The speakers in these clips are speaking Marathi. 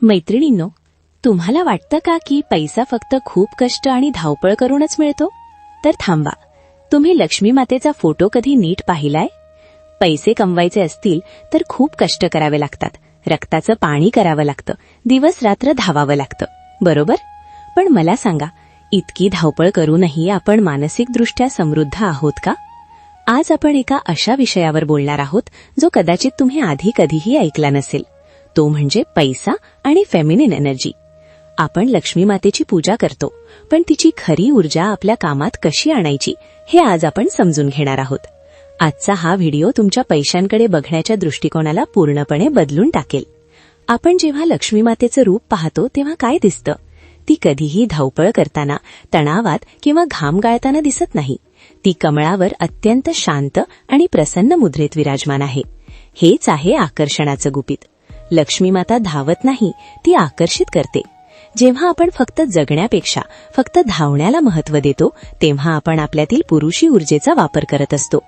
मैत्रिणींनो, तुम्हाला वाटतं का की पैसा फक्त खूप कष्ट आणि धावपळ करूनच मिळतो? तर थांबा, तुम्ही लक्ष्मी मातेचा फोटो कधी नीट पाहिलाय? पैसे कमवायचे असतील तर खूप कष्ट करावे लागतात, रक्ताचं पाणी करावं लागतं, दिवस रात्र धावावं लागतं, बरोबर? पण मला सांगा, इतकी धावपळ करूनही आपण मानसिकदृष्ट्या समृद्ध आहोत का? आज आपण एका अशा विषयावर बोलणार आहोत जो कदाचित तुम्ही आधी कधीही ऐकला नसेल. तो म्हणजे पैसा आणि फेमिनिन एनर्जी. आपण लक्ष्मी मातेची पूजा करतो, पण तिची खरी ऊर्जा आपल्या कामात कशी आणायची हे आज आपण समजून घेणार आहोत. आजचा हा व्हिडिओ तुमच्या पैशांकडे बघण्याच्या दृष्टिकोनाला पूर्णपणे बदलून टाकेल. आपण जेव्हा लक्ष्मी मातेचं रूप पाहतो तेव्हा काय दिसतं? ती कधीही धावपळ करताना, तणावात किंवा घाम गाळताना दिसत नाही. ती कमळावर अत्यंत शांत आणि प्रसन्न मुद्रेत विराजमान आहे. हेच आहे आकर्षणाचं गुपित. लक्ष्मी माता धावत नाही, ती आकर्षित करते. जेव्हा आपण फक्त जगण्यापेक्षा फक्त धावण्याला महत्त्व देतो, तेव्हा आपण आपल्यातील पुरुषी ऊर्जेचा वापर करत असतो.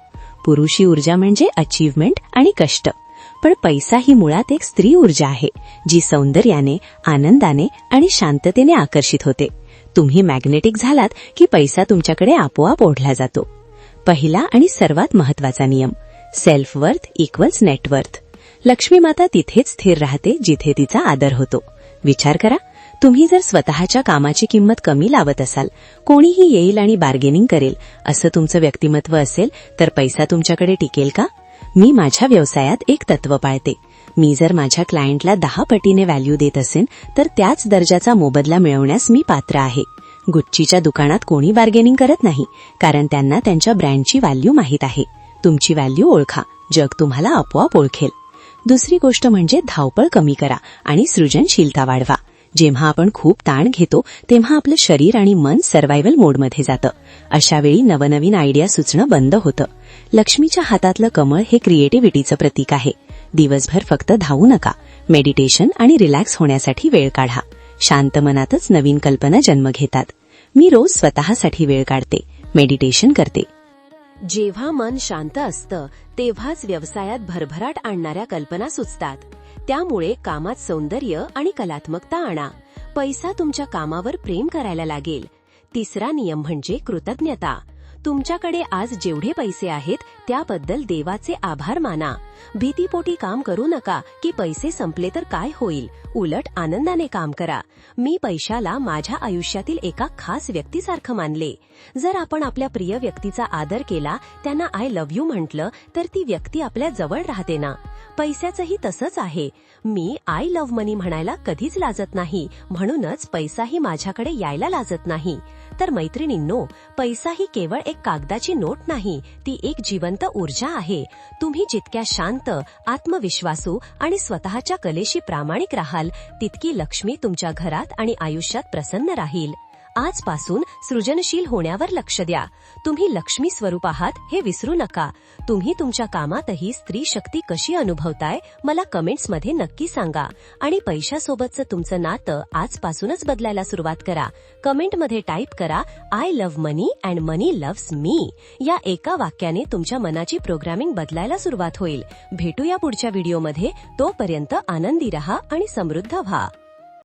पुरुषी ऊर्जा म्हणजे अचीव्हमेंट आणि कष्ट. पण पैसा ही मुळात एक स्त्री ऊर्जा आहे, जी सौंदर्याने, आनंदाने आणि शांततेने आकर्षित होते. तुम्ही मॅग्नेटिक झालात की पैसा तुमच्याकडे आपोआप ओढला जातो. पहिला आणि सर्वात महत्त्वाचा नियम, self worth equals net worth. Lakshmi माता तिथेच स्थिर राहते जिथे तिचा आदर होतो. विचार करा, तुम्ही जर स्वतःच्या कामाची किंमत कमी लावत असाल, कोणीही येईल आणि बार्गेनिंग करेल असं तुमचं व्यक्तिमत्व असेल, तर पैसा तुमच्याकडे टिकेल का? मी माझ्या व्यवसायात एक तत्व पाळते. मी जर माझ्या क्लायंटला 10 पटीने व्हॅल्यू देत असेन, तर त्याच दर्जाचा मोबदला मिळवण्यास मी पात्र आहे. गुच्चीच्या दुकानात कोणी बार्गेनिंग करत नाही, कारण त्यांना त्यांच्या ब्रँडची व्हॅल्यू माहीत आहे. तुमची व्हॅल्यू ओळखा, जग तुम्हाला आपोआप ओळखेल. दुसरी गोष्ट म्हणजे धावपळ कमी करा आणि सृजनशीलता वाढवा. जेव्हा आपण खूप ताण घेतो तेव्हा आपलं शरीर आणि मन सर्व्हायव्हल मोडमध्ये जातं. अशावेळी नवनवीन आयडिया सुचणं बंद होतं. लक्ष्मीच्या हातातलं कमळ हे क्रिएटिव्हिटीचं प्रतीक आहे. दिवसभर फक्त धावू नका, मेडिटेशन आणि रिलॅक्स होण्यासाठी वेळ काढा. शांत मनातच नवीन कल्पना जन्म घेतात. मी रोज स्वतःसाठी वेळ काढते, मेडिटेशन करते. जेव्हा मन शांत असतं तेव्हाच व्यवसायात भरभराट आणणाऱ्या कल्पना सुचतात. त्यामुळे कामात सौंदर्य आणि कलात्मकता आणा. पैसा तुमच्या कामावर प्रेम करायला लागेल. तिसरा नियम म्हणजे कृतज्ञता. तुमच्याकडे आज जेवढे पैसे आहेत त्याबद्दल देवाचे आभार माना. भीतीपोटी काम करू नका की पैसे संपले तर काय होईल. उलट आनंदाने काम करा. मी पैशाला माझ्या आयुष्यातील एका खास व्यक्तीसारखं मानले. जर आपण आपल्या प्रिय व्यक्तीचा आदर केला, त्यांना आय लव्ह यू म्हटलं, तर ती व्यक्ती आपल्या जवळ राहते ना. पैशाचंही तसंच आहे. मी आय लव्ह मनी म्हणायला कधीच लाजत नाही, म्हणूनच पैसाही माझ्याकडे यायला लाजत नाही. तर मैत्रिणींनो, पैसा ही केवळ एक कागदाची नोट नाही, ती एक जिवंत ऊर्जा आहे. तुम्ही जितक्या शांत, आत्मविश्वासू आणि स्वतःच्या कलेशी प्रामाणिक राहाल, तितकी लक्ष्मी तुमच्या घरात आणि आयुष्यात प्रसन्न राहील. आजपासून सृजनशील होण्यावर लक्ष द्या. तुम्ही लक्ष्मी स्वरूप आहात हे विसरू नका. तुम्ही तुमच्या कामातही स्त्री शक्ती कशी अनुभवताय मला कमेंट्समध्ये नक्की सांगा. आणि पैशासोबतचं तुमचं नातं आजपासूनच बदलायला सुरुवात करा. कमेंटमध्ये टाईप करा, I love money and money loves me. या एका वाक्याने तुमच्या मनाची प्रोग्रामिंग बदलायला सुरुवात होईल. भेटूया पुढच्या व्हिडिओमध्ये. तोपर्यंत आनंदी रहा आणि समृद्ध व्हा.